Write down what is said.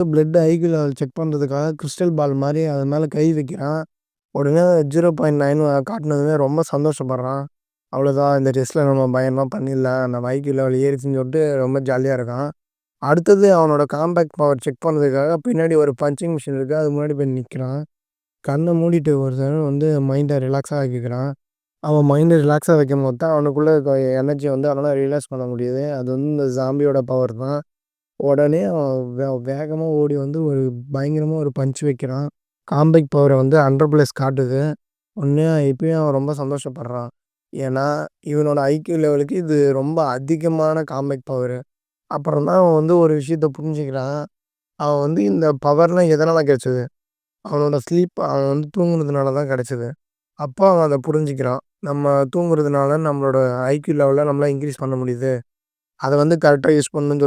Blood IQ level check பண்றதுக்காக crystal பால் மாரி அது மேல கை வைக்கிறான். உடனே 0.9 காட்டுனதுமே ரொம்ப சந்தோஷப்படுறான். அவ்வளோதான் இந்த டெஸ்ட்ல நம்ம பயங்கரமா பண்ணிடலாம். நம்ம ஐக்யூ லெவல் ஏறிச்சுன்னு சொல்லிட்டு ரொம்ப ஜாலியா இருக்கான். அடுத்தது அவனோட காம்பேக்ட் பவர் செக் பண்ணதுக்காக பின்னாடி ஒரு பஞ்சிங் மிஷின் இருக்கு. அது முன்னாடி போய் நிக்கிறான். கண்ண மூடிட்டு ஒருத்தன் வந்து மைண்ட ரிலாக்ஸா ஆக்கிக்கிறான். அவன் மைண்ட ரிலாக்ஸா வைக்கும்போது தான் அவனுக்குள்ள இருக்க எனர்ஜிய வந்து அவனால ரியலைஸ் பண்ண முடியுது. அது வந்து இந்த ஸாம்பியோட பவர் தான். உடனே அவன் வேகமா ஓடி வந்து ஒரு பயங்கரமா ஒரு பஞ்ச் வைக்கிறான். காம்பேக்ட் பவர வந்து 100+ காட்டுது. உடனே இப்பயும் அவன் ரொம்ப சந்தோஷப்படுறான். ஏன்னா, இவனோட ஐக்யூ லெவலுக்கு இது ரொம்ப அதிகமான காம்பேக்ட் பவரு. அப்புறம் தான் அவன் வந்து ஒரு விஷயத்த புரிஞ்சுக்கிறான். அவன் வந்து இந்த பவர்லாம் எதனால கிடைச்சது? அவனோட அவன் வந்து தூங்குனதுனால தான் கிடைச்சது. அப்போ அவன் அத புரிஞ்சுக்கிறான். நம்ம தூங்குறதுனால நம்மளோட ஐக்யூ லெவல நம்மளால இன்கிரீஸ் பண்ண முடியுது. அத வந்து கரெக்ட்டா யூஸ் பண்ணணும்னு